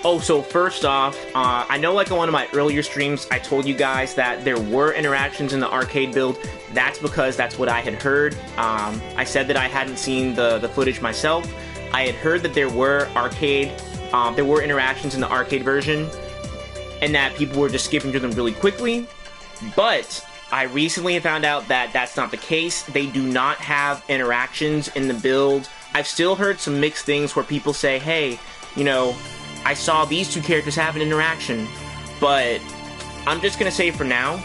Oh, so first off, I know like on one of my earlier streams, I told you guys that there were interactions in the arcade build. That's because that's what I had heard. I said that I hadn't seen the footage myself. I had heard that there were interactions in the arcade version, and that people were just skipping through them really quickly. But I recently found out that that's not the case. They do not have interactions in the build. I've still heard some mixed things where people say, hey, you know, I saw these two characters have an interaction, but I'm just gonna say for now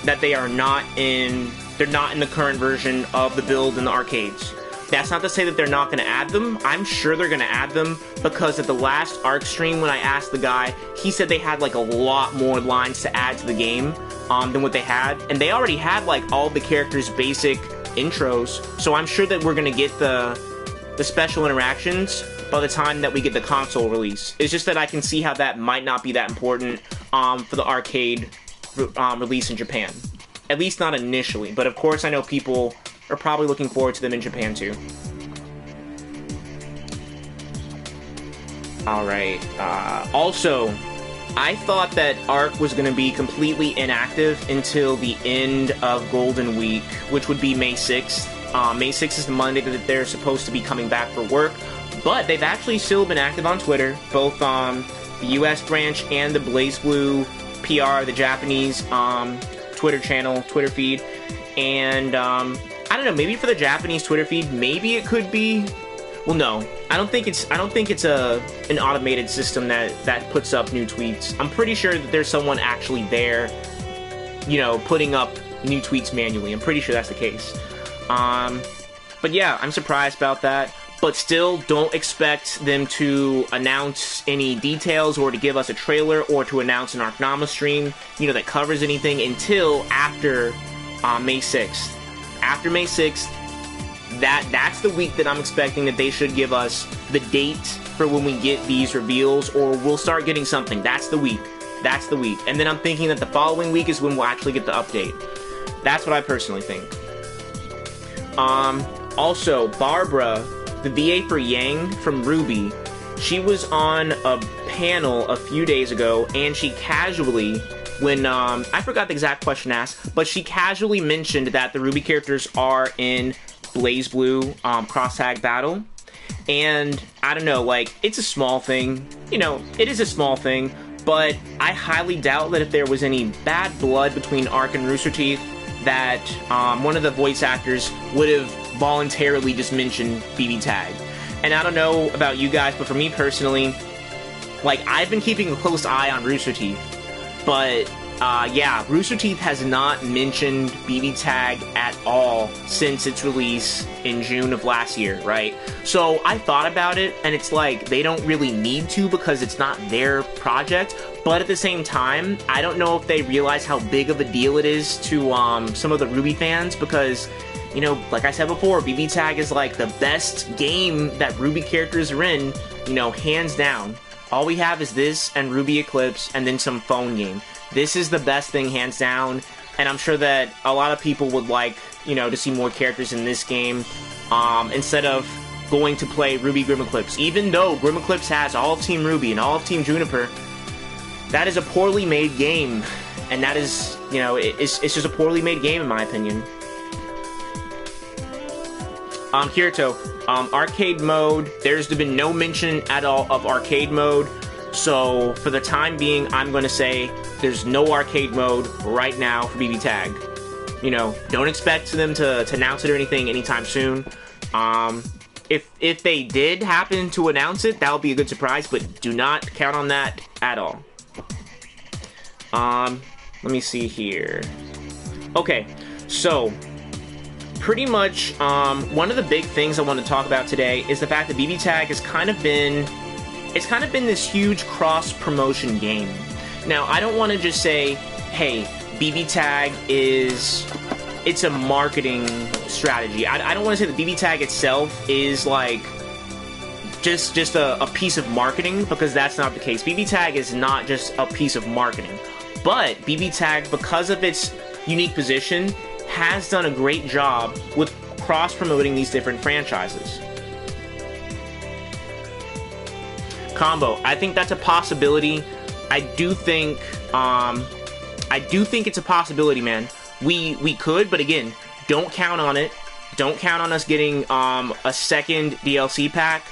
that they're not in the current version of the build in the arcades. That's not to say that they're not gonna add them. I'm sure they're gonna add them, because at the last ARC stream when I asked the guy, he said they had like a lot more lines to add to the game than what they had, and they already had like all the characters' basic intros, so I'm sure that we're gonna get the special interactions by the time that we get the console release. It's just that I can see how that might not be that important for the arcade release in Japan. At least not initially, but of course I know people are probably looking forward to them in Japan too. Alright, also, I thought that ARC was going to be completely inactive until the end of Golden Week, which would be May 6th. May 6th is the Monday that they're supposed to be coming back for work, but they've actually still been active on Twitter, both the US branch and the BlazBlue PR, the Japanese Twitter channel, Twitter feed, and I don't know, maybe for the Japanese Twitter feed, maybe it could be. Well, no, I don't think it's an automated system that puts up new tweets. I'm pretty sure that there's someone actually there, you know, putting up new tweets manually. I'm pretty sure that's the case. But yeah, I'm surprised about that. But still, don't expect them to announce any details or to give us a trailer or to announce an Arcnama stream, you know, that covers anything until after May 6th. After May 6th, that's the week that I'm expecting that they should give us the date for when we get these reveals, or we'll start getting something. That's the week. That's the week. And then I'm thinking that the following week is when we'll actually get the update. That's what I personally think. Also, Barbara, the VA for Yang from Ruby, she was on a panel a few days ago, and she casually, when, I forgot the exact question asked, but she casually mentioned that the Ruby characters are in BlazBlue, cross-tag battle, and, I don't know, like, it's a small thing, you know, it is a small thing, but I highly doubt that if there was any bad blood between Arc and Rooster Teeth, that one of the voice actors would have voluntarily just mentioned BBTAG. And I don't know about you guys, but for me personally, like, I've been keeping a close eye on Rooster Teeth, but yeah, Rooster Teeth has not mentioned BBTAG at all since its release in June of last year, right? So I thought about it, and it's like, they don't really need to because it's not their project, but at the same time, I don't know if they realize how big of a deal it is to some of the Ruby fans, because, you know, like I said before, BBTAG is like the best game that Ruby characters are in, you know, hands down. All we have is this and Ruby Eclipse and then some phone game. This is the best thing, hands down, and I'm sure that a lot of people would like, you know, to see more characters in this game, instead of going to play Ruby Grim Eclipse. Even though Grim Eclipse has all of Team Ruby and all of Team Juniper, that is a poorly made game, and that is, you know, it's just a poorly made game in my opinion. Kirito, arcade mode, there's been no mention at all of arcade mode, so for the time being, I'm going to say there's no arcade mode right now for BBTAG. You know, don't expect them to announce it or anything anytime soon. If they did happen to announce it, that would be a good surprise, but do not count on that at all. Let me see here. Okay, so pretty much, one of the big things I want to talk about today is the fact that BBTAG has kind of been this huge cross-promotion game. Now, I don't want to just say, hey, BBTAG it's a marketing strategy. I don't want to say that BBTAG itself is like just a piece of marketing, because that's not the case. BBTAG is not just a piece of marketing, but BBTAG, because of its unique position, has done a great job with cross-promoting these different franchises. combo. I think that's a possibility. I do think it's a possibility, man. We could, but again, don't count on it. Don't count on us getting a second DLC pack.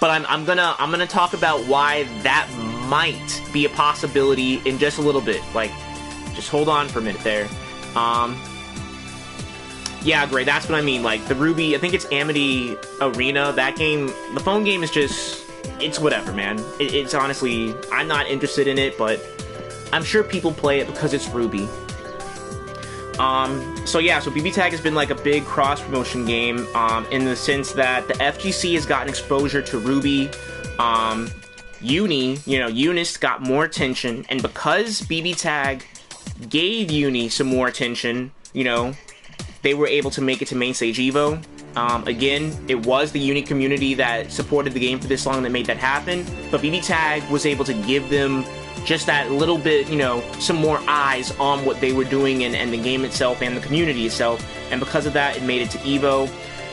But I'm gonna talk about why that might be a possibility in just a little bit. Like, just hold on for a minute there. Yeah, Gray, that's what I mean. Like, the Ruby, I think it's Amity Arena, that game, the phone game is just, it's whatever, man. It's honestly, I'm not interested in it, but I'm sure people play it because it's Ruby. So yeah, so BBTAG has been like a big cross-promotion game, in the sense that the FGC has gotten exposure to Ruby, Uni, you know, Eunice got more attention, and because BBTAG gave Uni some more attention, you know, they were able to make it to Main Stage Evo. Again, it was the Uni community that supported the game for this long that made that happen, but BBTAG was able to give them just that little bit, you know, some more eyes on what they were doing and the game itself and the community itself, and because of that, it made it to Evo.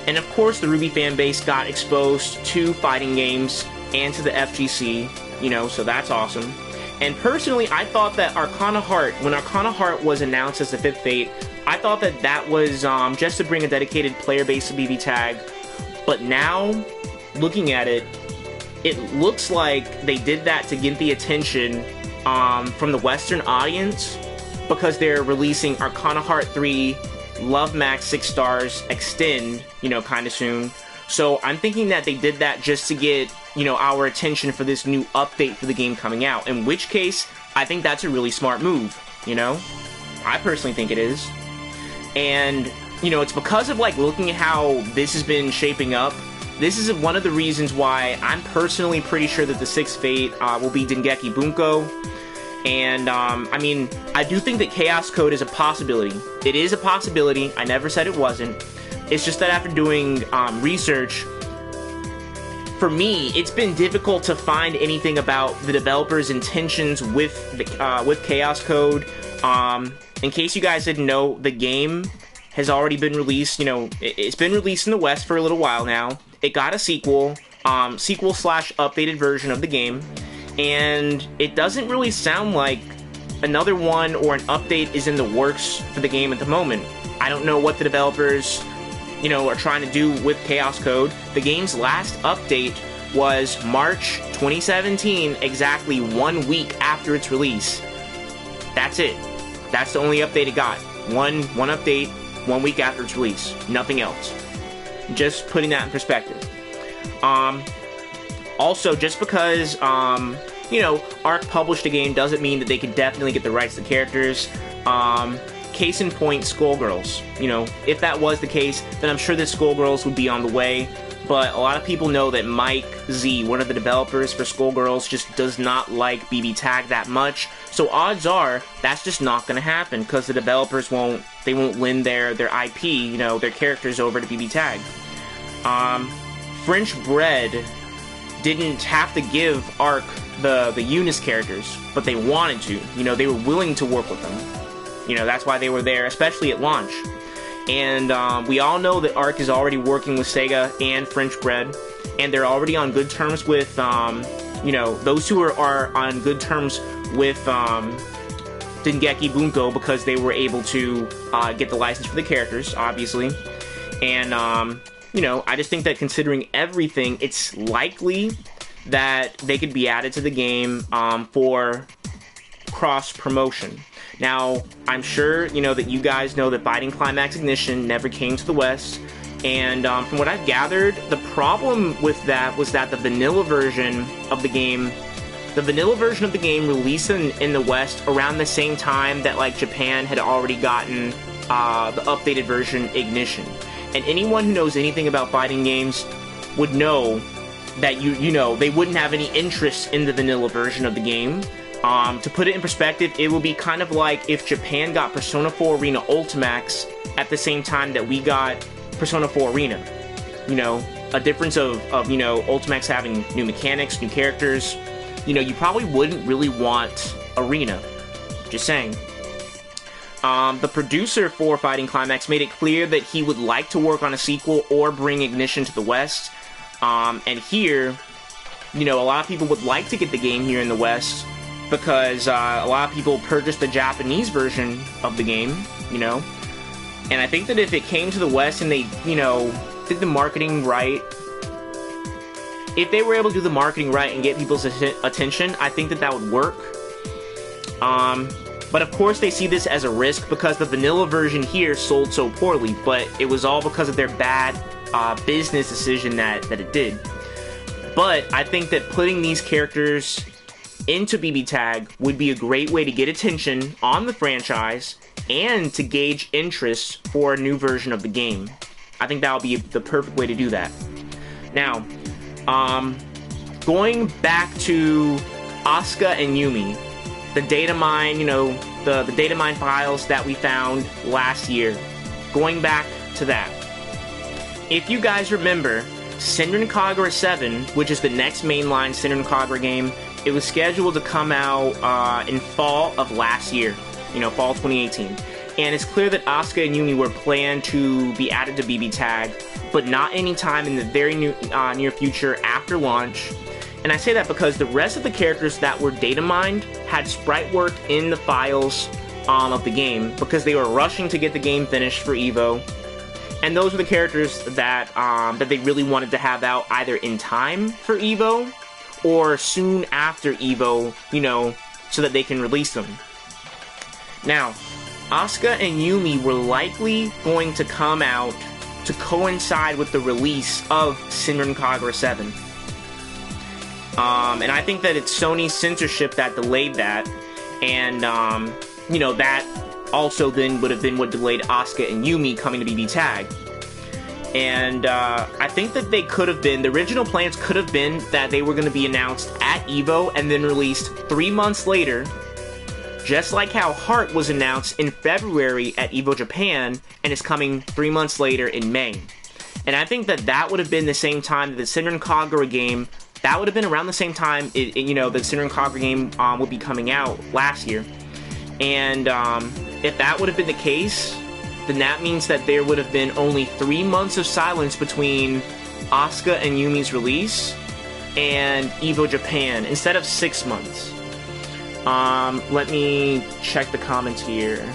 And of course, the Ruby fan base got exposed to fighting games and to the FGC, you know, so that's awesome. And personally, I thought that Arcana Heart, when Arcana Heart was announced as the 5th Fate, I thought that that was just to bring a dedicated player base to BBTAG, but now, looking at it, it looks like they did that to get the attention from the Western audience, because they're releasing Arcana Heart 3, Love Max 6 Stars Extend, you know, kind of soon. So I'm thinking that they did that just to get, you know, our attention for this new update for the game coming out, in which case, I think that's a really smart move, you know? I personally think it is. And, you know, it's because of, like, looking at how this has been shaping up. This is one of the reasons why I'm personally pretty sure that the 6th Fate will be Dengeki Bunko. And, I mean, I do think that Chaos Code is a possibility. It is a possibility. I never said it wasn't. It's just that after doing research, for me, it's been difficult to find anything about the developers' intentions with Chaos Code. In case you guys didn't know, the game has already been released. You know, it's been released in the West for a little while now. It got a sequel, sequel/updated version of the game, and it doesn't really sound like another one or an update is in the works for the game at the moment. I don't know what the developers, you know, are trying to do with Chaos Code. The game's last update was March 2017, exactly 1 week after its release. That's it. That's the only update it got. One update, 1 week after its release. Nothing else. Just putting that in perspective. Also, just because, you know, Arc published a game doesn't mean that they can definitely get the rights to the characters. Case in point, Skullgirls. You know, if that was the case, then I'm sure that Skullgirls would be on the way. But a lot of people know that Mike Z, one of the developers for Skullgirls, just does not like BBTAG that much. So odds are, that's just not going to happen, because the developers won't lend their IP, you know, their characters over to BBTAG. French Bread didn't have to give Arc the Eunice characters, but they wanted to. You know, they were willing to work with them. You know, that's why they were there, especially at launch. And we all know that Arc is already working with Sega and French Bread, and they're already on good terms with, you know, those two are on good terms with Dengeki Bunko, because they were able to get the license for the characters, obviously. And, you know, I just think that considering everything, it's likely that they could be added to the game for cross-promotion. Now, I'm sure, you know, that you guys know that Fighting Climax Ignition never came to the West, and from what I've gathered, the problem with that was that the vanilla version of the game released in the West around the same time that, like, Japan had already gotten the updated version Ignition. And anyone who knows anything about fighting games would know that, you know, they wouldn't have any interest in the vanilla version of the game. To put it in perspective, it would be kind of like if Japan got Persona 4 Arena Ultimax at the same time that we got Persona 4 Arena. You know, a difference of you know, Ultimax having new mechanics, new characters. You know, you probably wouldn't really want Arena. Just saying. The producer for Fighting Climax made it clear that he would like to work on a sequel or bring Ignition to the West. And here, You know, a lot of people would like to get the game here in the West because a lot of people purchased the Japanese version of the game, you know. And I think that if it came to the West and they, you know, did the marketing right, if they were able to do the marketing right and get people's attention, I think that that would work. But of course they see this as a risk because the vanilla version here sold so poorly, but it was all because of their bad business decision that it did. But I think that putting these characters into BBTAG would be a great way to get attention on the franchise and to gauge interest for a new version of the game. I think that would be the perfect way to do that. Now, going back to Asuka and Yumi, the data mine, you know, the data mine files that we found last year, going back to that. If you guys remember, Senran Kagura 7, which is the next mainline Senran Kagura game, it was scheduled to come out in fall of last year, you know, fall 2018. And it's clear that Asuka and Yumi were planned to be added to BBTAG, but not anytime in the very near future after launch. And I say that because the rest of the characters that were data mined had sprite work in the files of the game because they were rushing to get the game finished for EVO. And those were the characters that that they really wanted to have out either in time for EVO or soon after EVO, you know, so that they can release them. Now, Asuka and Yumi were likely going to come out to coincide with the release of Senran Kagura 7. And I think that it's Sony's censorship that delayed that, and, you know, that also then would have been what delayed Asuka and Yumi coming to BBTAG. And, I think that they could have been, the original plans could have been that they were going to be announced at EVO and then released 3 months later, just like how Heart was announced in February at EVO Japan and is coming 3 months later in May. And I think that that would have been the same time that the Senran Kagura game, that would have been around the same time, you know, the Senran Kagura game would be coming out last year. And if that would have been the case, then that means that there would have been only 3 months of silence between Asuka and Yumi's release and EVO Japan, instead of 6 months. Let me check the comments here.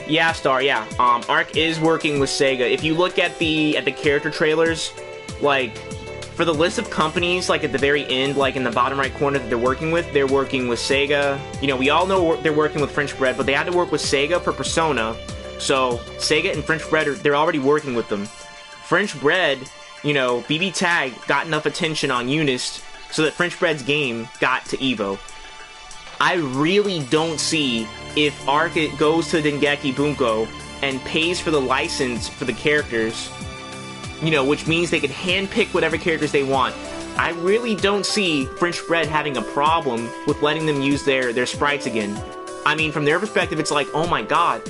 Yeah, Star, yeah. Arc is working with Sega. If you look at the character trailers, like, for the list of companies, like, at the very end, like, in the bottom right corner that they're working with Sega. You know, we all know they're working with French Bread, but they had to work with Sega for Persona. So, Sega and French Bread, they're already working with them. French Bread, you know, BBTAG got enough attention on Eunice so that French Bread's game got to EVO. I really don't see if Arc goes to Dengeki Bunko and pays for the license for the characters, you know, which means they could handpick whatever characters they want. I really don't see French Bread having a problem with letting them use their sprites again. I mean, from their perspective, it's like, oh my god,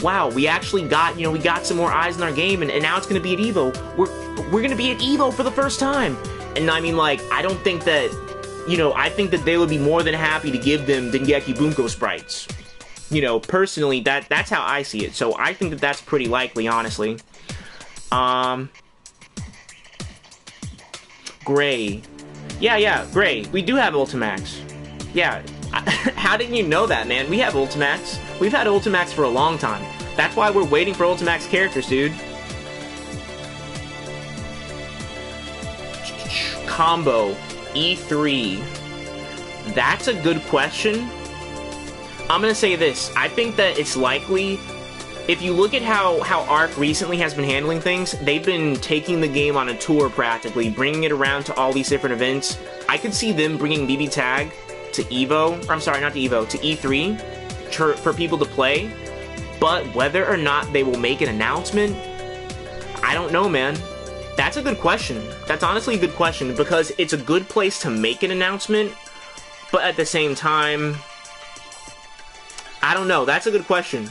wow, we actually got, you know, we got some more eyes in our game, and now it's going to be at EVO. We're going to be at EVO for the first time. And I mean, like, I don't think that, you know, I think that they would be more than happy to give them Dengeki Bunko sprites. You know, personally, that's how I see it. So I think that that's pretty likely, honestly. Gray. Yeah, Gray. We do have Ultimax. Yeah. How didn't you know that, man? We have Ultimax. We've had Ultimax for a long time. That's why we're waiting for Ultimax characters, dude. Combo. E3. That's a good question. I'm gonna say this. I think that it's likely, if you look at how Arc recently has been handling things, they've been taking the game on a tour practically, bringing it around to all these different events. I could see them bringing BBTAG to EVO, or I'm sorry, not to EVO, to E3 for people to play. But whether or not they will make an announcement, I don't know, man. That's a good question. That's honestly a good question, because it's a good place to make an announcement, but at the same time, I don't know. That's a good question.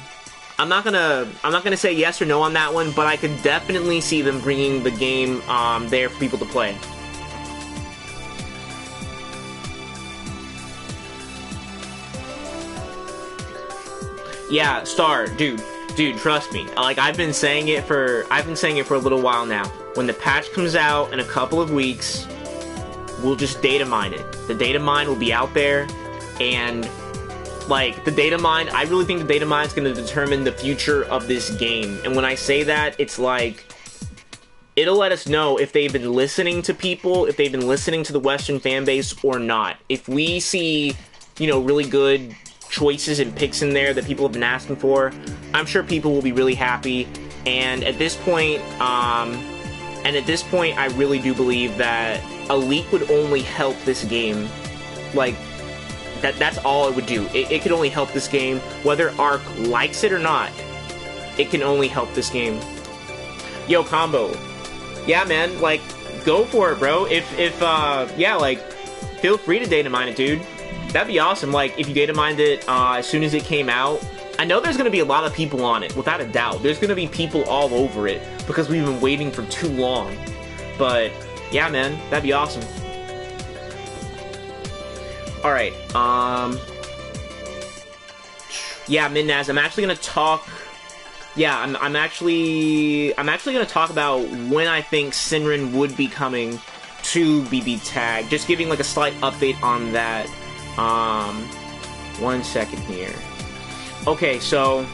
I'm not gonna say yes or no on that one, but I could definitely see them bringing the game there for people to play. Yeah, Star, dude. Dude, trust me. Like, I've been saying it for a little while now. When the patch comes out in a couple of weeks, we'll just data mine it. The data mine will be out there, and like, the data mine, I really think the data mine is going to determine the future of this game. And when I say that, it's like, it'll let us know if they've been listening to people, if they've been listening to the Western fan base or not. If we see, you know, really good choices and picks in there that people have been asking for, I'm sure people will be really happy. And at this point, I really do believe that a leak would only help this game. Like, that's all it would do. It could only help this game. Whether Ark likes it or not, it can only help this game. Yo, Combo. Yeah, man, like, go for it, bro. Yeah, like, feel free to data mine it, dude. That'd be awesome. Like, if you data mined it as soon as it came out, I know there's gonna be a lot of people on it, without a doubt. There's gonna be people all over it, because we've been waiting for too long. But, yeah, man, that'd be awesome. Alright, yeah, Midnaz, I'm actually gonna talk... Yeah, I'm actually gonna talk about when I think Sinrin would be coming to BBTAG. Just giving like a slight update on that. 1 second here. Okay, so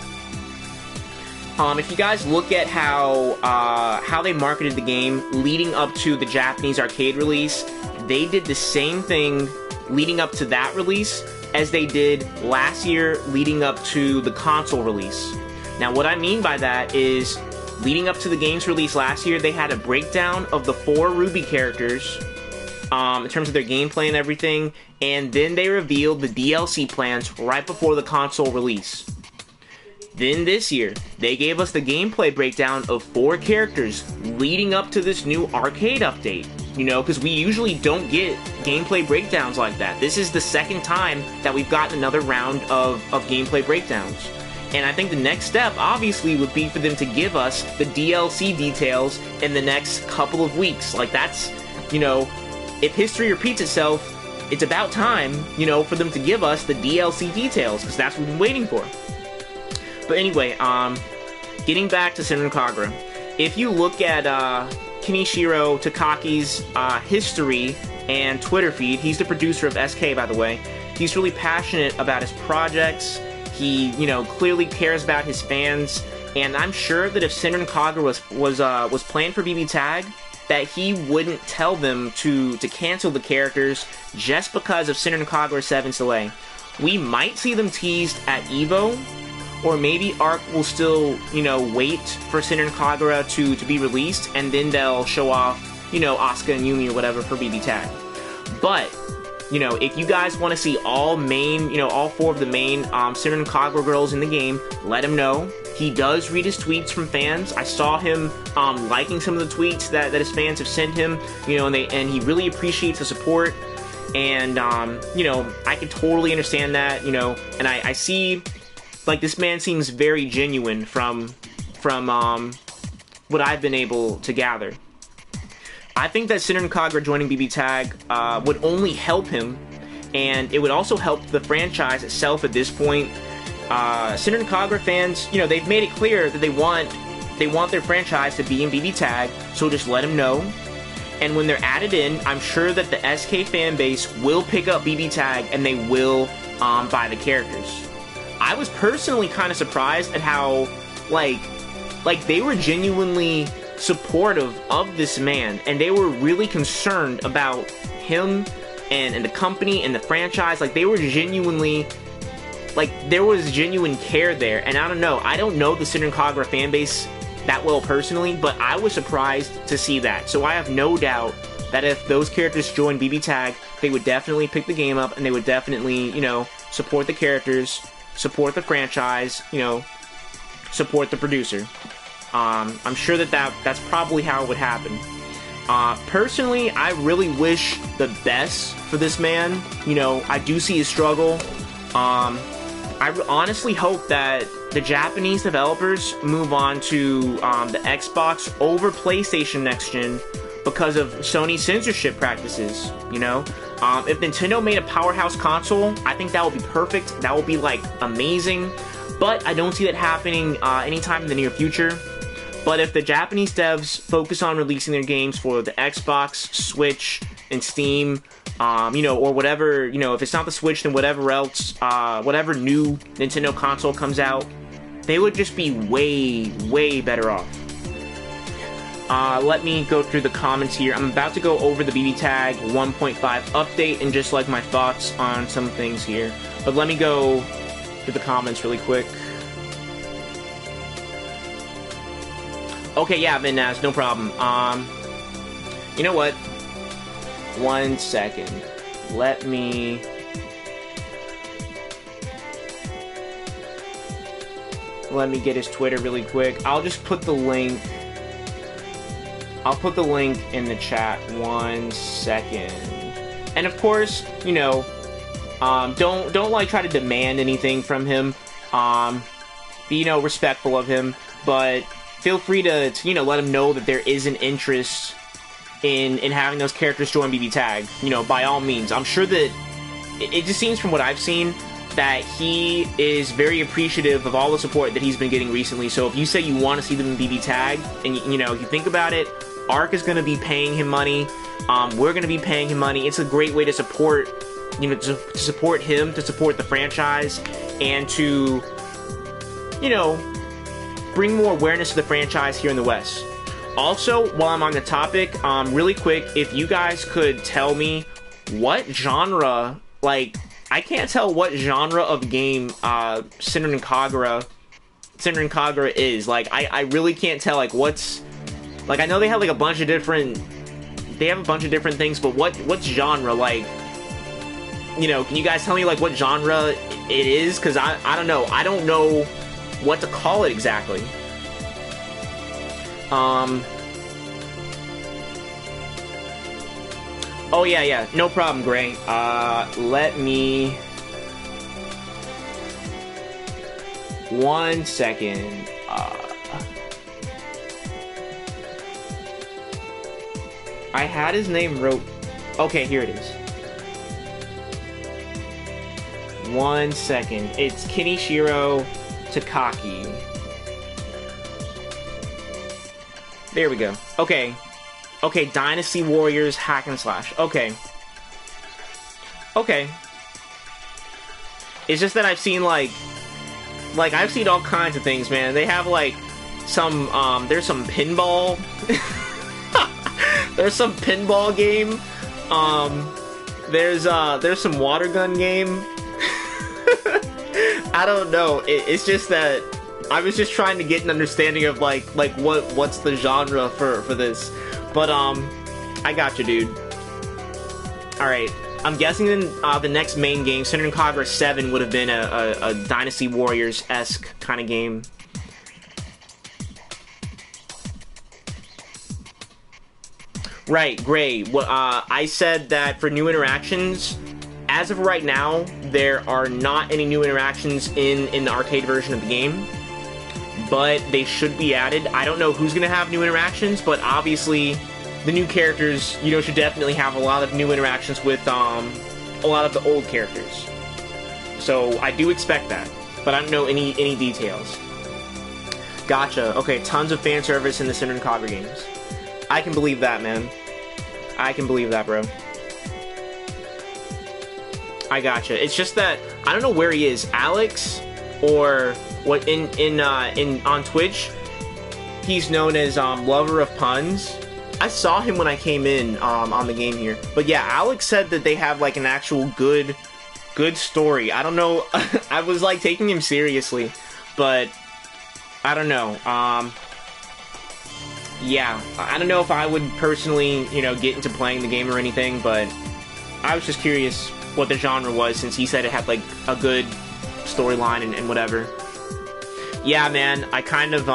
if you guys look at how they marketed the game leading up to the Japanese arcade release, they did the same thing leading up to that release as they did last year leading up to the console release. Now, what I mean by that is, leading up to the game's release last year, they had a breakdown of the 4 Ruby characters, in terms of their gameplay and everything, and then they revealed the DLC plans right before the console release. Then this year, they gave us the gameplay breakdown of 4 characters leading up to this new arcade update. You know, because we usually don't get gameplay breakdowns like that. This is the second time that we've gotten another round of gameplay breakdowns. And I think the next step, obviously, would be for them to give us the DLC details in the next couple of weeks. Like, that's, you know, if history repeats itself, it's about time, you know, for them to give us the DLC details, because that's what we've been waiting for. But anyway, getting back to Senran Kagura, if you look at Kenichiro Takaki's history and Twitter feed, he's the producer of SK, by the way, he's really passionate about his projects. He, you know, clearly cares about his fans, and I'm sure that if Senran Kagura was planned for BBTAG, that he wouldn't tell them to cancel the characters just because of Senran Kagura 7's delay. We might see them teased at EVO, or maybe Ark will still, you know, wait for Senran Kagura to be released, and then they'll show off, you know, Asuka and Yumi or whatever for BBTAG. But, you know, if you guys want to see all 4 of the main Senran Kagura girls in the game, let him know. He does read his tweets from fans. I saw him liking some of the tweets that his fans have sent him, you know, and he really appreciates the support. And, you know, I can totally understand that, you know, and I see, like, this man seems very genuine from what I've been able to gather. I think that Senran Kagura joining BBTAG would only help him, and it would also help the franchise itself at this point. Senran Kagura fans, you know, they've made it clear that they want their franchise to be in BBTAG, so just let them know. And when they're added in, I'm sure that the SK fan base will pick up BBTAG and they will buy the characters. I was personally kind of surprised at how, like they were genuinely supportive of this man, and they were really concerned about him and the company and the franchise. Like, they were genuinely, like, there was genuine care there. And I don't know the Senran Kagura fan base that well personally, but I was surprised to see that. So I have no doubt that if those characters joined BBTAG, they would definitely pick the game up, and they would definitely, you know, support the characters, support the franchise, you know, support the producer. I'm sure that's probably how it would happen. Personally, I really wish the best for this man. You know, I do see his struggle. I honestly hope that the Japanese developers move on to the Xbox over PlayStation Next Gen because of Sony's censorship practices, you know? If Nintendo made a powerhouse console, I think that would be perfect. That would be, like, amazing. but I don't see that happening anytime in the near future. But if the Japanese devs focus on releasing their games for the Xbox, Switch, and Steam, you know, or whatever, you know, if it's not the Switch, then whatever else, whatever new Nintendo console comes out, they would just be way, way better off. Let me go through the comments here. I'm about to go over the BBTAG 1.5 update and just like my thoughts on some things here. But let me go through the comments really quick. Okay, yeah, Vinnaz, no problem. You know what? 1 second. Let me get his Twitter really quick. I'll just put the link. I'll put the link in the chat. 1 second. And of course, you know, don't like try to demand anything from him. Be, you know, respectful of him, but feel free to you know, let him know that there is an interest in having those characters join BBTAG. You know, by all means. I'm sure that it just seems from what I've seen that he is very appreciative of all the support that he's been getting recently. So if you say you want to see them in BBTAG, and you know, you think about it, Ark is going to be paying him money. We're going to be paying him money. It's a great way to support, you know, to support him, to support the franchise, and to, you know, bring more awareness to the franchise here in the West. Also, while I'm on the topic, really quick, if you guys could tell me what genre, like, I can't tell what genre of game Senran Kagura is. Like, I really can't tell, like, what's, like, I know they have, like, a bunch of different things, but what's genre, like, you know, can you guys tell me, like, what genre it is? Because I don't know. I don't know what to call it exactly. Oh, yeah, no problem, Gray. Let me... 1 second. I had his name wrote... Okay, here it is. 1 second. It's Kenichiro Takaki. There we go. Okay. Okay, Dynasty Warriors hack and slash. Okay. Okay. It's just that I've seen, like I've seen all kinds of things, man. They have, like, some, there's some pinball. There's some pinball game. There's some water gun game. I don't know. It's just that I was just trying to get an understanding of, like what's the genre for this. But, I got you, dude. Alright, I'm guessing then, the next main game, Senran Kagura 7, would have been a Dynasty Warriors-esque kind of game. Right, Gray. I said that for new interactions, as of right now, there are not any new interactions in the arcade version of the game. But they should be added. I don't know who's going to have new interactions, but obviously the new characters, you know, should definitely have a lot of new interactions with a lot of the old characters. So I do expect that, but I don't know any details. Gotcha. Okay, tons of fan service in the Senran Kagura games. I can believe that, man. I can believe that, bro. I gotcha. It's just that I don't know where he is, Alex, or what on Twitch. He's known as Lover of Puns. I saw him when I came in on the game here. But yeah, Alex said that they have like an actual good story. I don't know. I was like taking him seriously, but I don't know. Yeah, I don't know if I would personally, you know, get into playing the game or anything, but I was just curious what the genre was since he said it had like a good storyline and whatever. Yeah, man, I kind of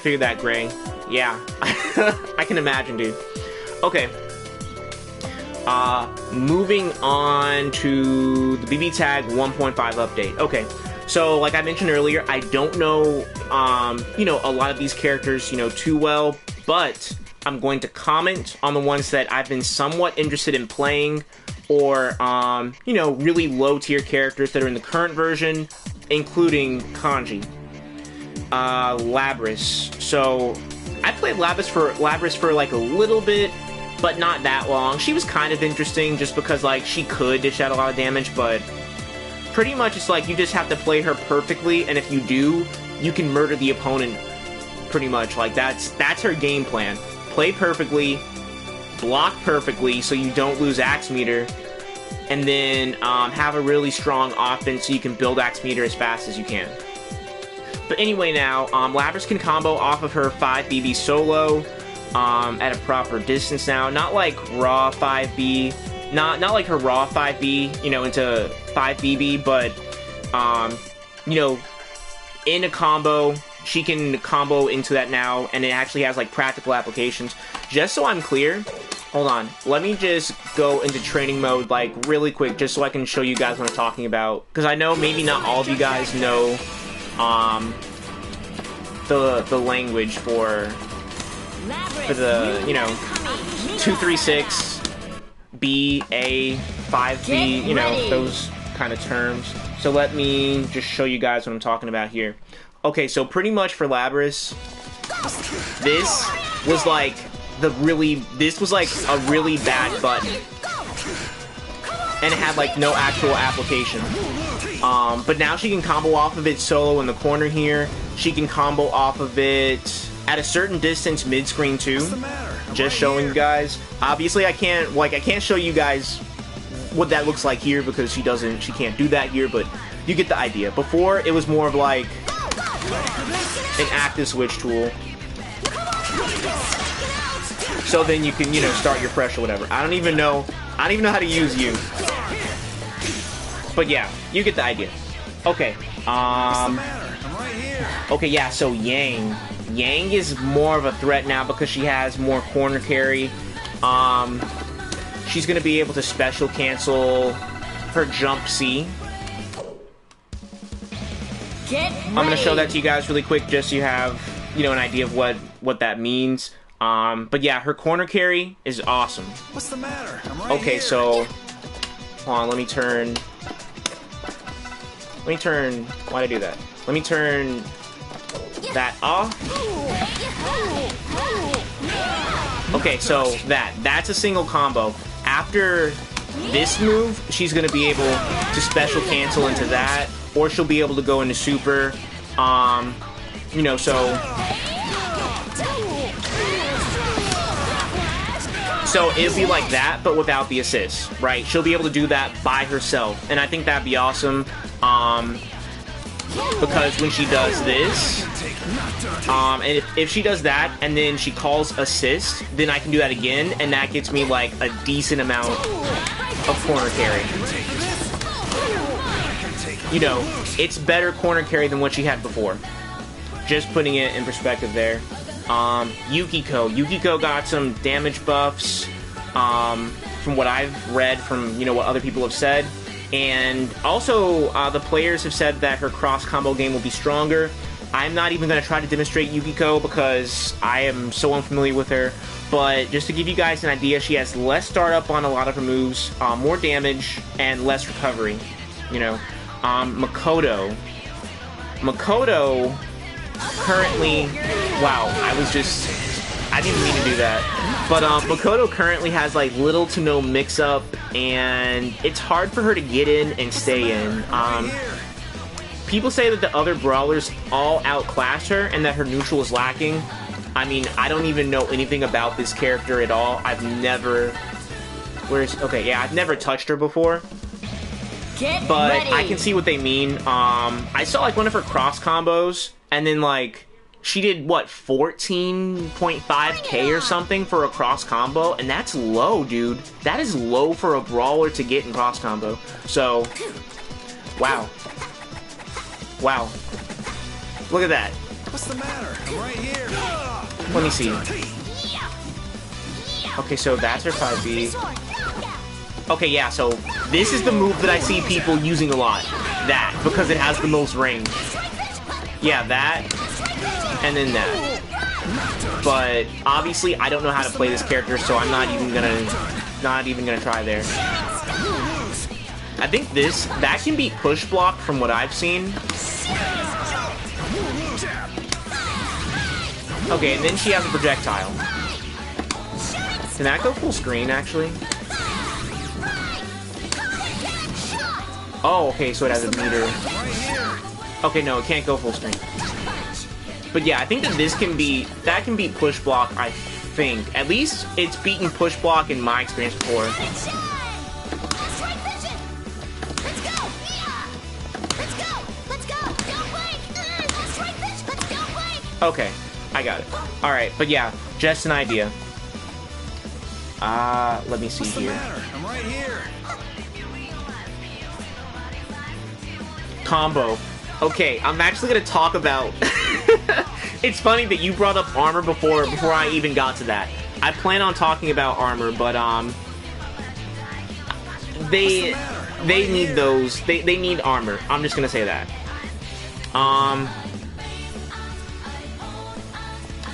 figured that, Gray. Yeah, I can imagine, dude. Okay. Moving on to the BBTAG 1.5 update. Okay, so like I mentioned earlier, I don't know, you know, a lot of these characters, you know, too well, but I'm going to comment on the ones that I've been somewhat interested in playing, or, you know, really low-tier characters that are in the current version including kanji. Labris. So I played Labris for like a little bit, but not that long. She was kind of interesting just because like she could dish out a lot of damage, but pretty much it's like you just have to play her perfectly, and if you do, you can murder the opponent pretty much. Like that's her game plan. Play perfectly, block perfectly so you don't lose axe meter, and then have a really strong offense so you can build axe meter as fast as you can. But anyway, now Labris can combo off of her 5 BB solo at a proper distance now. Not like raw 5B, not like her raw 5B, you know, into 5 BB, but you know, in a combo, she can combo into that now, and it actually has like practical applications. Just so I'm clear, hold on, let me just go into training mode like really quick, just so I can show you guys what I'm talking about, because I know maybe not all of you guys know the language for the, you know, 236 B, A, 5B, you know, those kind of terms. So let me just show you guys what I'm talking about here. Okay, so pretty much for Labris, this was like a really bad button, and it had like no actual application. But now she can combo off of it solo in the corner here. She can combo off of it at a certain distance mid-screen too. Just showing you guys. Obviously I can't show you guys what that looks like here because she can't do that here, but you get the idea. Before it was more of like an active switch tool. So then you can, you know, start your fresh or whatever. I don't even know how to use you. But yeah, you get the idea. Okay. Okay, yeah, so Yang. Yang is more of a threat now because she has more corner carry. She's gonna be able to special cancel her jump C. I'm gonna show that to you guys really quick just so you have, you know, an idea of what that means. But yeah, her corner carry is awesome. What's the matter? I'm right okay, here. so hold on, let me turn. Why'd I do that? Let me turn that off. Okay, so that's a single combo. After this move, she's gonna be able to special cancel into that, or she'll be able to go into super. You know, so it'll be like that, but without the assist, right? She'll be able to do that by herself, and I think that'd be awesome. Because when she does this, and if she does that and then she calls assist, then I can do that again, and that gets me like a decent amount of corner carry. You know, it's better corner carry than what she had before. Just putting it in perspective there. Yukiko got some damage buffs, from what I've read from, you know, what other people have said. And also, the players have said that her cross-combo game will be stronger. I'm not even going to try to demonstrate Yukiko because I am so unfamiliar with her. But just to give you guys an idea, she has less startup on a lot of her moves, more damage, and less recovery. You know, Makoto currently... Wow, I didn't mean to do that. But Makoto currently has like little to no mix-up, and it's hard for her to get in and stay in. People say that the other brawlers all outclass her and that her neutral is lacking. I mean, I don't even know anything about this character at all. I've never touched her before. But I can see what they mean. I saw like one of her cross combos, and then like she did what, 14.5k or something for a cross combo, and that's low, dude. That is low for a brawler to get in cross combo. So, wow. Look at that. What's the matter? I'm right here. Let me see. Okay, so that's her 5B. Okay, yeah, so this is the move that I see people using a lot. That, because it has the most range. Yeah, that, and then that. But obviously, I don't know how to play this character, so I'm not even gonna try there. I think that can be push blocked from what I've seen. Okay, and then she has a projectile. Can that go full screen, actually? Oh, okay, so it has a meter. Okay, no, it can't go full screen. But yeah, I think that that can be push block, I think. At least it's beaten push block in my experience before. Okay, I got it. Alright, but yeah, just an idea. Let me see here. I'm right here. Combo. Okay, I'm actually gonna talk about... It's funny that you brought up armor before I even got to that. I plan on talking about armor, but, they need those. They need armor. I'm just gonna say that.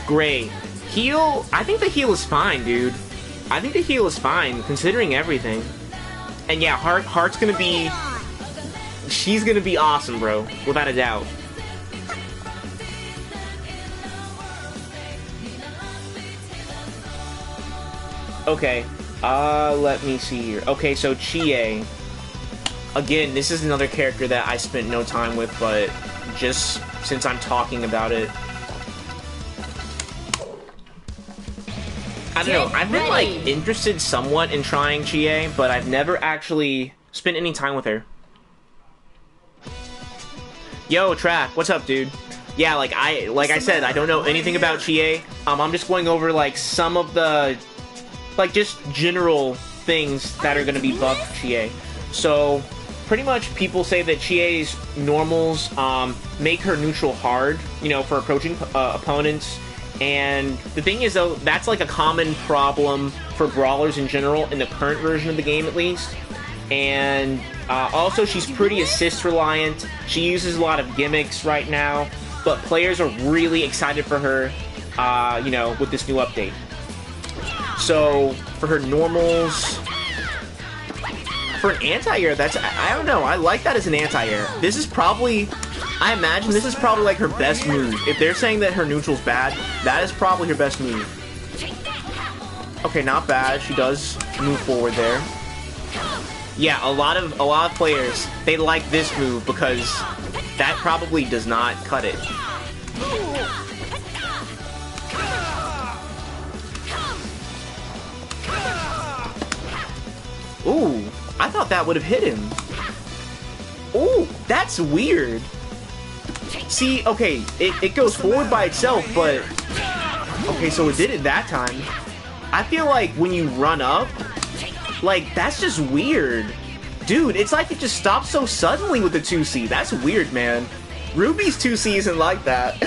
Gray. Heal, I think the heal is fine, dude. I think the heal is fine, considering everything. And yeah, Heart's gonna be... She's gonna be awesome, bro. Without a doubt. Okay. Let me see here. Okay, so Chie. Again, this is another character that I spent no time with, but just since I'm talking about it... I don't know, I've been, like, interested somewhat in trying Chie, but I've never actually spent any time with her. Yo, Track, what's up, dude? Yeah, like I said, I don't know anything about Chie. I'm just going over, like, some of the, like, just general things that are gonna be buffed Chie. So, pretty much people say that Chie's normals, make her neutral hard, you know, for approaching, opponents. And the thing is, though, that's like a common problem for brawlers in general, in the current version of the game at least. And also, she's pretty assist reliant. She uses a lot of gimmicks right now, but players are really excited for her, you know, with this new update. So, for her normals, for an anti-air, that's, I don't know, I like that as an anti-air. This is probably... I imagine this is probably like her best move. If they're saying that her neutral's bad, that is probably her best move. Okay, not bad. She does move forward there. Yeah, a lot of players, they like this move because that probably does not cut it. Ooh, I thought that would have hit him. Ooh, that's weird. See, okay, it goes forward by itself, but... Okay, so it did it that time. I feel like when you run up, like, that's just weird. Dude, it's like it just stops so suddenly with the 2C. That's weird, man. Ruby's 2C isn't like that.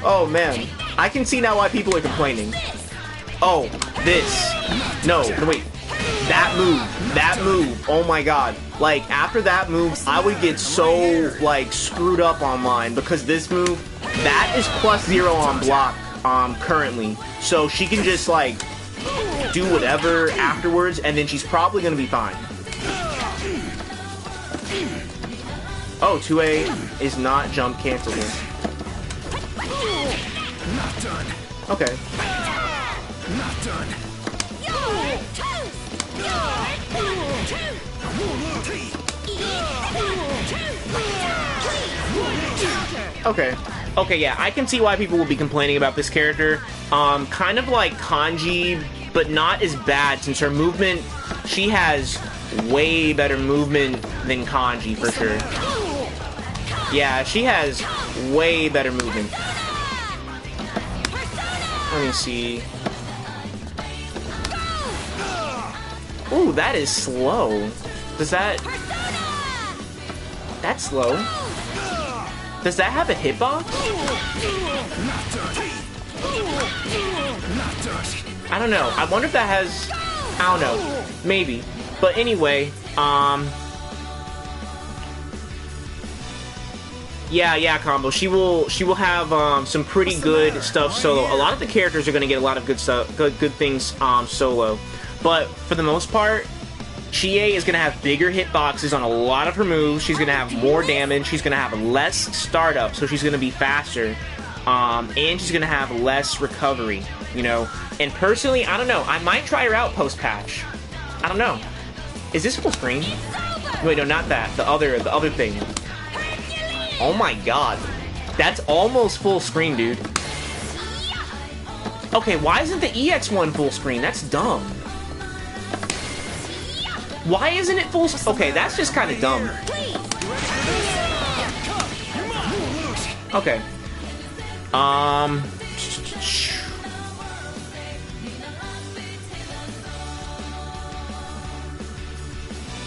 Oh, man. I can see now why people are complaining. Oh, this. No, wait. That move, oh my god. Like, after that move, I would get so, like, screwed up online, because this move, that is +0 on block, currently. So she can just, like, do whatever afterwards, and then she's probably gonna be fine. Oh, 2A is not jump cancelable. Not done. Okay. Not done. Okay. Okay, yeah, I can see why people will be complaining about this character. Kind of like Kanji, but not as bad, since her movement, she has way better movement than Kanji, for sure. Yeah, she has way better movement. Let me see. Ooh, that is slow. Does that... That's slow. Does that have a hitbox? I don't know. I wonder if that has... I don't know. Maybe. But anyway, Yeah, Combo. She will have some pretty good stuff solo. A lot of the characters are going to get a lot of good stuff, good things solo. But for the most part, Chie is going to have bigger hitboxes on a lot of her moves. She's going to have more damage. She's going to have less startup, so she's going to be faster. And she's going to have less recovery, you know. And personally, I don't know. I might try her out post-patch. I don't know. Is this full screen? Wait, no, not that. The other thing. Oh my god. That's almost full screen, dude. Okay, why isn't the EX one full screen? That's dumb. Why isn't it full? Okay, that's just kind of dumb. Okay.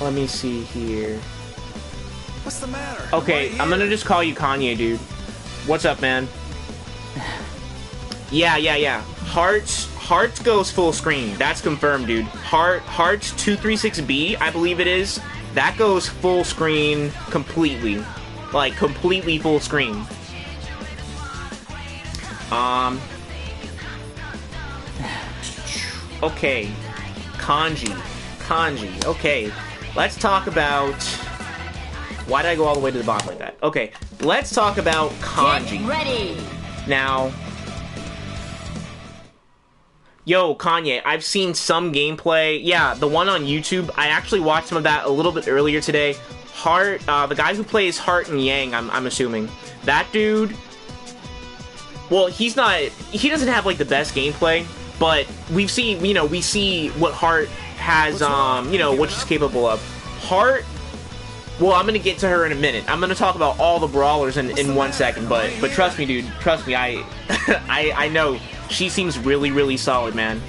Let me see here. What's the matter? Okay, I'm gonna just call you Kanye, dude. What's up, man? Yeah. Hearts goes full screen. That's confirmed, dude. Hearts 236B, I believe it is. That goes full screen completely. Like, completely full screen. Okay. Kanji. Okay. Let's talk about... Why did I go all the way to the bottom like that? Okay. Let's talk about Kanji. Get ready. Now... Yo, Kanye, I've seen some gameplay. Yeah, the one on YouTube. I actually watched some of that a little bit earlier today. Heart, the guy who plays Heart and Yang, I'm assuming. That dude... Well, he doesn't have, like, the best gameplay, but we see what Heart has, what she's capable of. Heart... Well, I'm gonna get to her in a minute. I'm gonna talk about all the brawlers in 1 second, but trust me, dude. Trust me, I know. She seems really, really solid, man.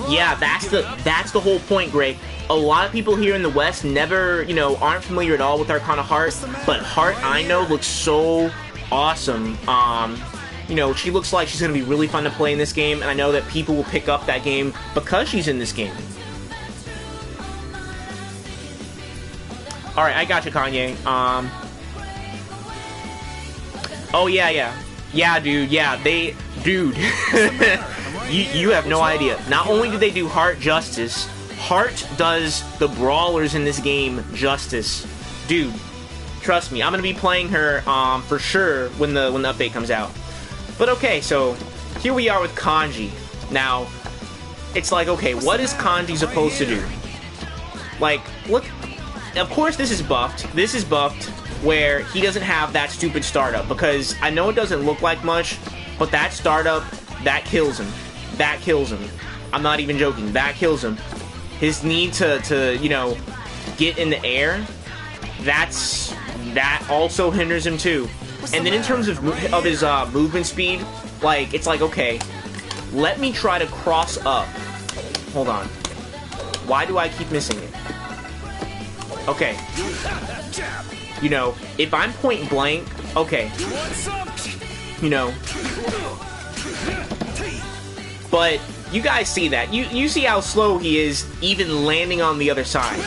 Yeah, that's the whole point, Gray. A lot of people here in the West never, aren't familiar at all with Arcana Heart, but Heart, I know, looks so awesome. She looks like she's gonna be really fun to play in this game, and I know that people will pick up that game because she's in this game. Alright, I got you, Kanye. Oh, yeah. Yeah, dude, yeah, dude. you have no idea. Not only do they do Heart justice, Heart does the brawlers in this game justice. Dude, trust me, I'm gonna be playing her, for sure when the update comes out. But okay, so, here we are with Kanji. Now, it's like, okay, what is Kanji supposed to do? Like, look, of course this is buffed. This is buffed where he doesn't have that stupid startup, because I know it doesn't look like much, but that startup, that kills him. That kills him. I'm not even joking. That kills him. His need to get in the air, that also hinders him too. And then in terms of his movement speed, like, it's like, okay, let me try to cross up. Hold on. Why do I keep missing it? Okay. If I'm point blank, okay. But you guys see that. You see how slow he is even landing on the other side.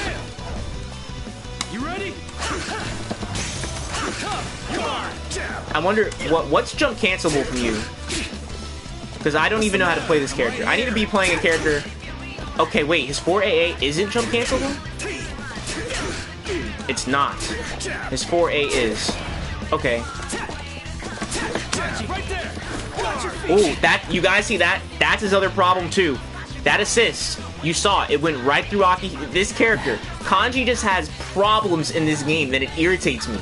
You ready? I wonder, what's jump cancelable from you? Because I don't even know how to play this character. I need to be playing a character... Okay, wait, his 4AA isn't jump cancelable? It's not. His 4A is. Okay. Ooh, you guys see that? That's his other problem too. That assist, you saw it. It went right through Aki. This character, Kanji, just has problems in this game that it irritates me.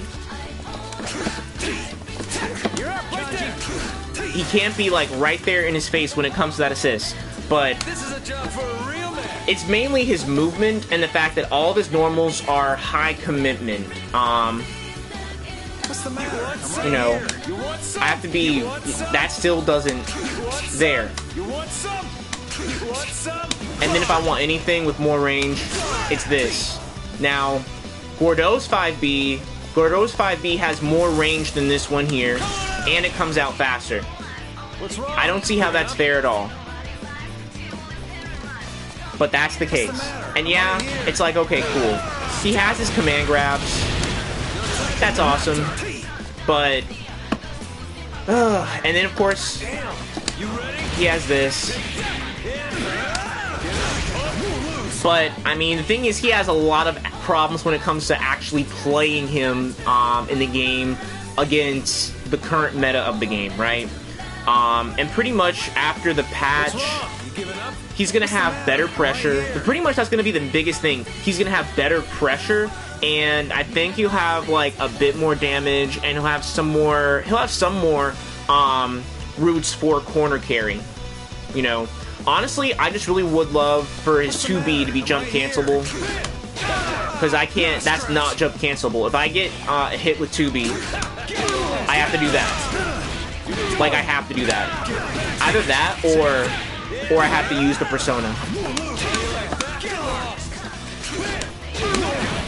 He can't be like right there in his face when it comes to that assist. But This is a job for a real man. it's mainly his movement and the fact that all of his normals are high commitment. What's the matter? I have to be... That still doesn't... There. You want some? You want some? And then if I want anything with more range, it's this. Now, Gordeau's 5B has more range than this one here, and it comes out faster. What's wrong? I don't see how that's fair at all. But that's the case. And yeah, it's like, okay, cool. He has his command grabs. That's awesome. But... and then, of course, he has this. But, I mean, the thing is, he has a lot of problems when it comes to actually playing him in the game against the current meta of the game, right? And pretty much after the patch, he's going to have better pressure. But pretty much that's going to be the biggest thing. He's going to have better pressure, and I think he'll have, like, a bit more damage, and he'll have some more routes for corner carry, you know? Honestly, I just really would love for his 2B to be jump cancelable, because I can't, that's not jump cancelable. If I get hit with 2B, I have to do that. Like, I have to do that. Either that, or I have to use the persona.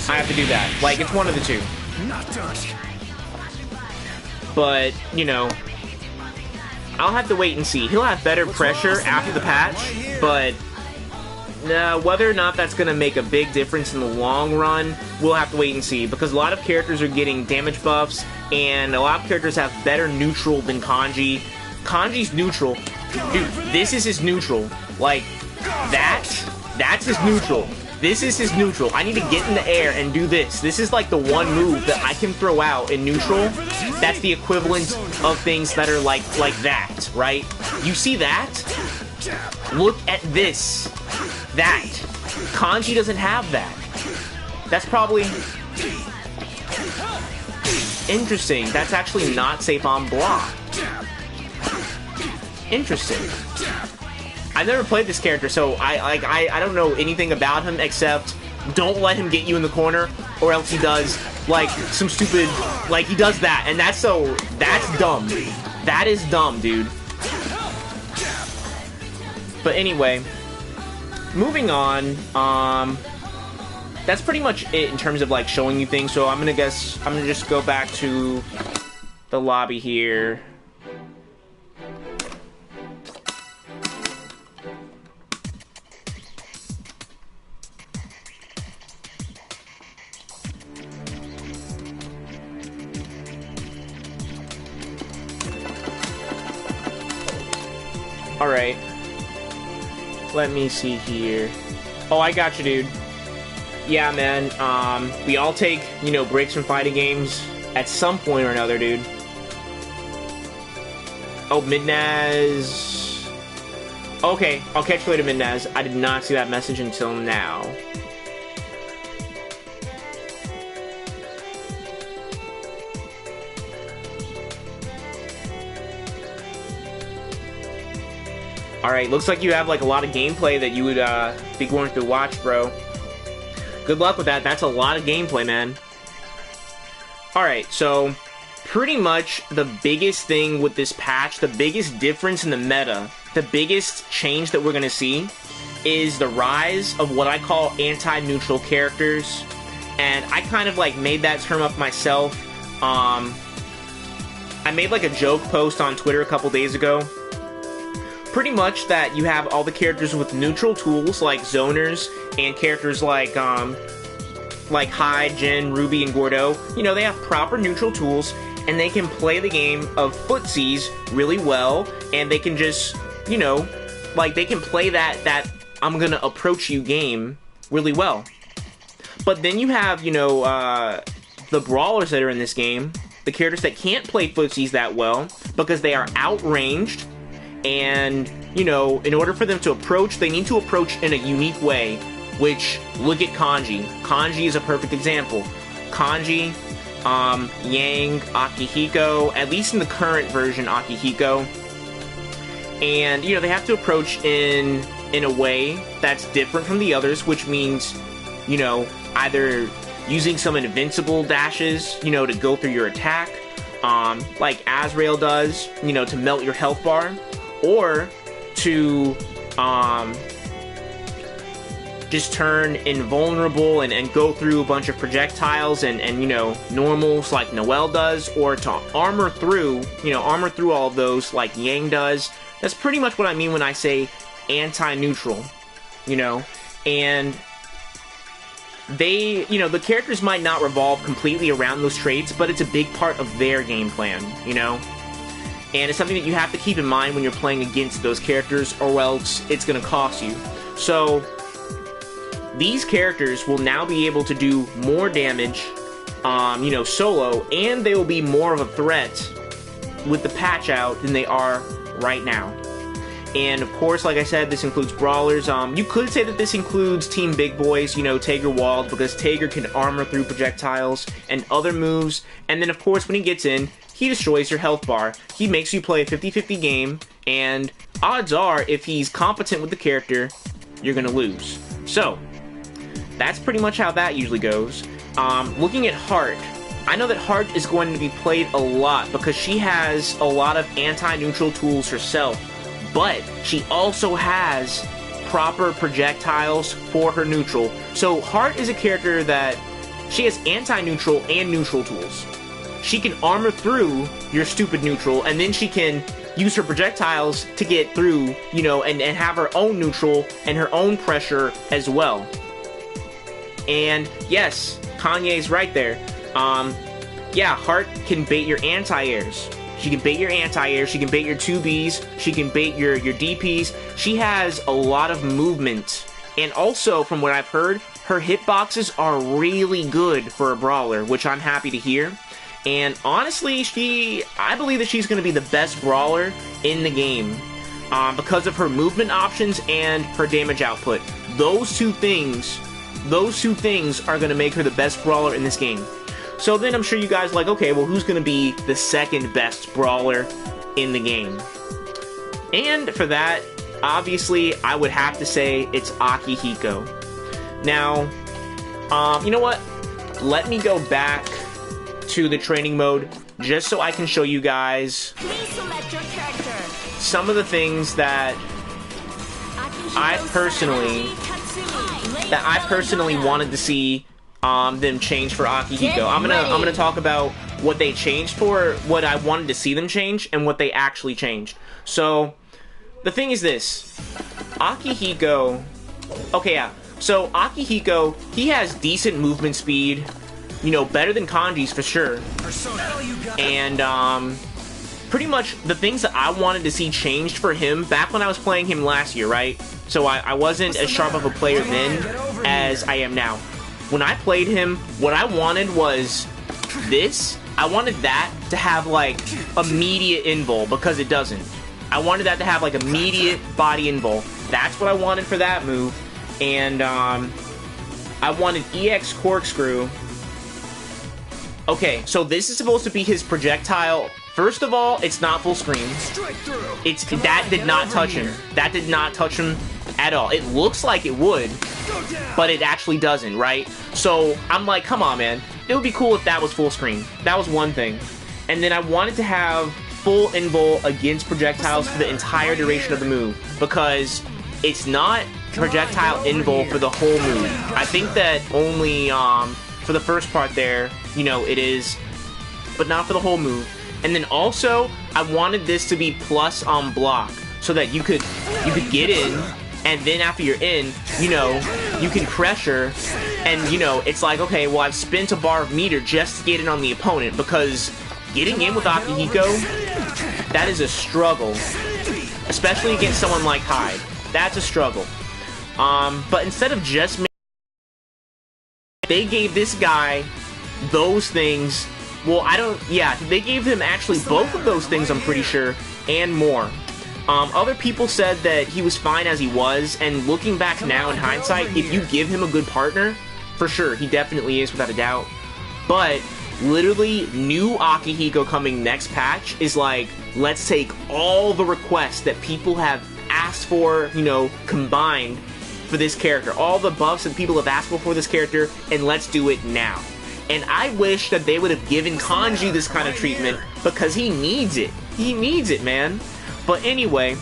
I have to do that. Like, it's one of the two. But, you know, I'll have to wait and see. He'll have better pressure after the patch, but whether or not that's going to make a big difference in the long run, we'll have to wait and see, because a lot of characters are getting damage buffs, and a lot of characters have better neutral than Kanji. Kanji's neutral. Dude, this is his neutral. Like, that's his neutral. This is his neutral. I need to get in the air and do this. This is like the one move that I can throw out in neutral. That's the equivalent of things that are like that, right? You see that? Look at this. That. Kanji doesn't have that. That's probably... interesting. That's actually not safe on block. Interesting. I've never played this character, so I don't know anything about him except don't let him get you in the corner, or else he does like some stupid, like he does that, and that's dumb. That is dumb, dude. But anyway, moving on. That's pretty much it in terms of like showing you things. So I'm gonna just go back to the lobby here. Alright. Let me see here. Oh, I got you, dude. Yeah, man. We all take, you know, breaks from fighting games at some point or another, dude. Oh, Midnaz. Okay, I'll catch you later, Midnaz. I did not see that message until now. Alright, looks like you have like a lot of gameplay that you would be going to watch, bro. Good luck with that. That's a lot of gameplay, man. Alright, so pretty much the biggest thing with this patch, the biggest difference in the meta, the biggest change that we're going to see is the rise of what I call anti-neutral characters. And I kind of like made that term up myself. I made like a joke post on Twitter a couple days ago. Pretty much that you have all the characters with neutral tools like zoners and characters like Hyde, Jin, Ruby, and Gordo. You know, they have proper neutral tools and they can play the game of footsies really well, and they can just, you know, like they can play that I'm gonna approach you game really well. But then you have, you know, the brawlers that are in this game, the characters that can't play footsies that well because they are outranged. And, you know, in order for them to approach, they need to approach in a unique way, which, look at Kanji. Kanji is a perfect example. Kanji, Yang, Akihiko, at least in the current version, Akihiko. And, you know, they have to approach in a way that's different from the others, which means, you know, either using some invincible dashes, you know, to go through your attack, like Azrael does, you know, to melt your health bar. Or to just turn invulnerable and go through a bunch of projectiles and you know, normals like Noelle does, or to armor through all of those like Yang does. That's pretty much what I mean when I say anti-neutral, you know. And they, you know, the characters might not revolve completely around those traits, but it's a big part of their game plan, you know. And it's something that you have to keep in mind when you're playing against those characters, or else it's going to cost you. So, these characters will now be able to do more damage, you know, solo, and they will be more of a threat with the patch out than they are right now. And of course, like I said, this includes brawlers. You could say that this includes Team Big Boys, you know, Tager Wald, because Tager can armor through projectiles and other moves. And then of course, when he gets in, he destroys your health bar. He makes you play a 50-50 game, and odds are, if he's competent with the character, you're gonna lose. So, that's pretty much how that usually goes. Looking at Heart, I know that Heart is going to be played a lot because she has a lot of anti-neutral tools herself, but she also has proper projectiles for her neutral. So Heart is a character that she has anti-neutral and neutral tools. She can armor through your stupid neutral, and then she can use her projectiles to get through, you know, and have her own neutral and her own pressure as well. And yes, Kanye's right there. Yeah, Heart can bait your anti-airs. She can bait your anti-airs, she can bait your 2Bs, she can bait your DPs. She has a lot of movement. And also, from what I've heard, her hitboxes are really good for a brawler, which I'm happy to hear. And honestly, I believe that she's going to be the best brawler in the game because of her movement options and her damage output. Those two things are going to make her the best brawler in this game. So then I'm sure you guys are like, okay, well, who's going to be the second best brawler in the game? And for that, obviously, I would have to say it's Akihiko. Now, you know what? Let me go back to the training mode just so I can show you guys some of the things that I personally wanted to see them change for Akihiko. I'm gonna talk about what they changed for, what I wanted to see them change, and what they actually changed. So the thing is this, Akihiko. Okay, yeah. So Akihiko, he has decent movement speed. You know, better than Kanji's for sure. And pretty much the things that I wanted to see changed for him back when I was playing him last year, right? So I wasn't as sharp of a player then as I am now. When I played him, what I wanted was this. I wanted that to have like immediate invul, because it doesn't. I wanted that to have like immediate body invul. That's what I wanted for that move. And I wanted EX Corkscrew. Okay, so this is supposed to be his projectile. First of all, it's not full screen. That did not touch him. That did not touch him at all. It looks like it would, but it actually doesn't, right? So I'm like, come on, man. It would be cool if that was full screen. That was one thing. And then I wanted to have full invul against projectiles for the entire duration of the move, because it's not projectile invul for the whole move. I think that only for the first part there, you know, it is, but not for the whole move. And then also, I wanted this to be plus on block, so that you could get in, and then after you're in, you know, you can pressure, and you know, it's like, okay, well, I've spent a bar of meter just to get in on the opponent, because getting in with Akihiko, that is a struggle, especially against someone like Hyde. That's a struggle. But instead of just they gave this guy those things. Well, they gave him actually both of those things, I'm pretty sure, and more. Other people said that he was fine as he was, and looking back now in hindsight, if you give him a good partner, for sure, he definitely is, without a doubt. But literally, new Akihiko coming next patch is like, let's take all the requests that people have asked for, you know, combined for this character, all the buffs that people have asked for this character, and let's do it now. And I wish that they would have given Kanji this kind of treatment, because he needs it. He needs it, man. But anyway,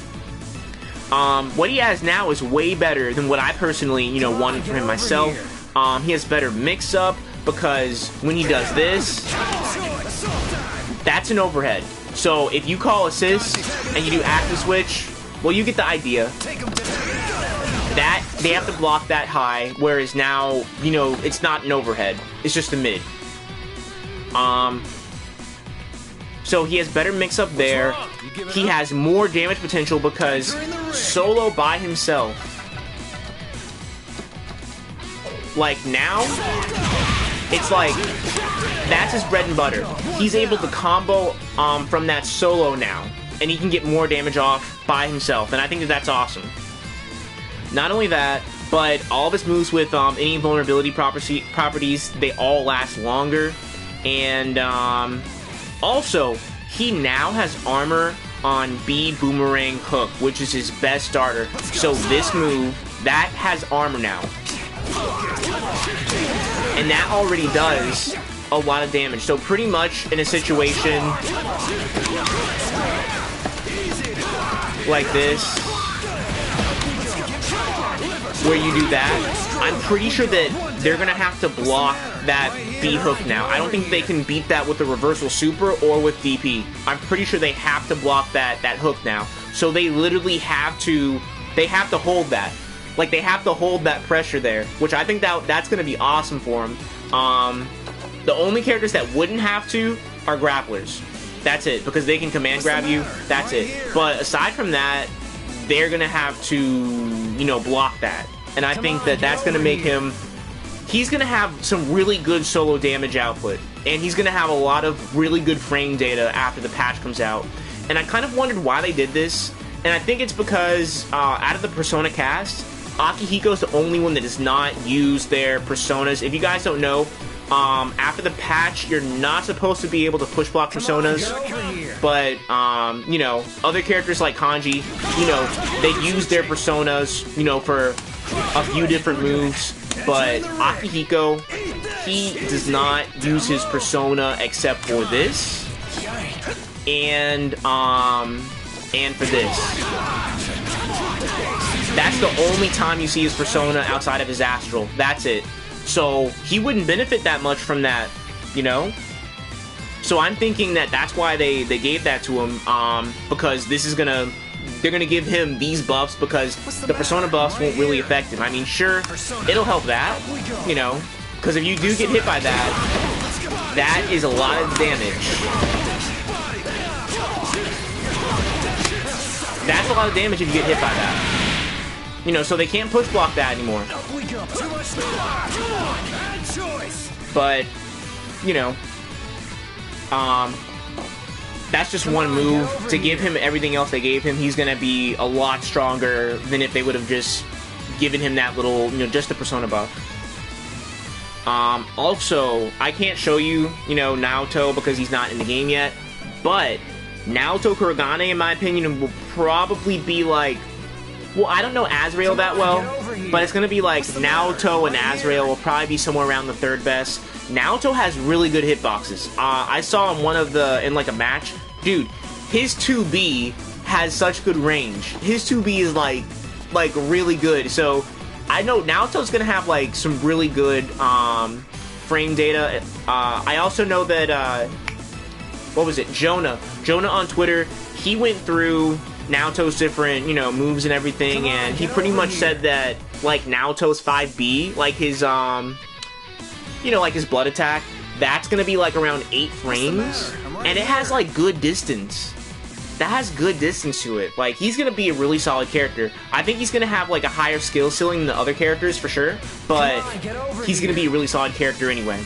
what he has now is way better than what I personally, you know, wanted for him myself. He has better mix-up, because when he does this, that's an overhead. So if you call assist and you do active switch, well, you get the idea. That they have to block that high, whereas now, you know, it's not an overhead. It's just a mid. So he has better mix-up there. He has more damage potential because solo by himself, Like, now, it's like, that's his bread and butter. He's able to combo from that solo now, and he can get more damage off by himself, and I think that that's awesome. Not only that, but all of his moves with any vulnerability properties, they all last longer, and also, he now has armor on B Boomerang Hook, which is his best starter. So this move, that has armor now. And that already does a lot of damage. So pretty much in a situation like this, where you do that, I'm pretty sure that they're gonna have to block that B hook now. I don't think they can beat that with the reversal super or with DP. I'm pretty sure they have to block that hook now. So they literally have to hold that. Like, they have to hold that pressure there, which I think that's gonna be awesome for them. The only characters that wouldn't have to are grapplers. That's it, because they can command grab you. That's it. But aside from that, they're gonna have to, you know, block that. And I think that that's gonna make him. He's gonna have some really good solo damage output, and he's gonna have a lot of really good frame data after the patch comes out. And I kind of wondered why they did this, and I think it's because out of the Persona cast, Akihiko's the only one that does not use their personas. If you guys don't know, after the patch, you're not supposed to be able to push block personas, but, you know, other characters like Kanji, you know, they use their personas, you know, for a few different moves, but Akihiko, he does not use his persona except for this, and for this. That's the only time you see his persona outside of his astral. That's it. So he wouldn't benefit that much from that, you know? So I'm thinking that that's why they gave that to him, because this is gonna, they're gonna give him these buffs because the persona buffs won't really affect him. I mean, sure, it'll help that, you know, because if you do get hit by that, that is a lot of damage. That's a lot of damage if you get hit by that. You know, so they can't push block that anymore. But, you know, that's just one move. To give him everything else they gave him, he's gonna be a lot stronger than if they would have just given him that little, you know, just the persona buff. Also, I can't show you, you know, Naoto because he's not in the game yet, but Naoto Kurogane, in my opinion, will probably be like, well, I don't know Azrael that well, but it's gonna be like Naoto and Azrael will probably be somewhere around the third best. Naoto has really good hitboxes. I saw him in like a match. Dude, his 2B has such good range. His 2B is like really good. So I know Naoto's gonna have like some really good frame data. I also know that what was it? Jonah on Twitter, he went through Naoto's different, you know, moves and everything, and he pretty much said that, like, Naoto's 5B, like his, you know, like his blood attack, that's gonna be, like, around 8 frames, and it has, like, good distance. That has good distance to it. Like, he's gonna be a really solid character. I think he's gonna have, like, a higher skill ceiling than the other characters, for sure, but he's gonna be a really solid character anyway.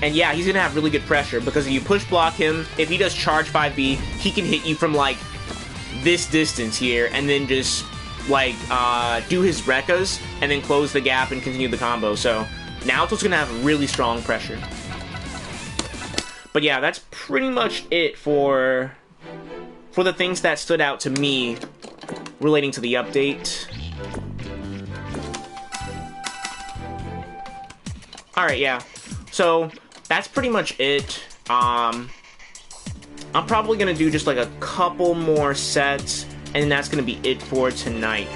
And yeah, he's gonna have really good pressure, because if you push block him, if he does charge 5B, he can hit you from, like, this distance here, and then just, like, do his Rekkas, and then close the gap and continue the combo. So, Naoto's gonna have really strong pressure. But yeah, that's pretty much it for the things that stood out to me relating to the update. Alright, yeah. So, that's pretty much it. I'm probably gonna do just like a couple more sets, and that's gonna be it for tonight.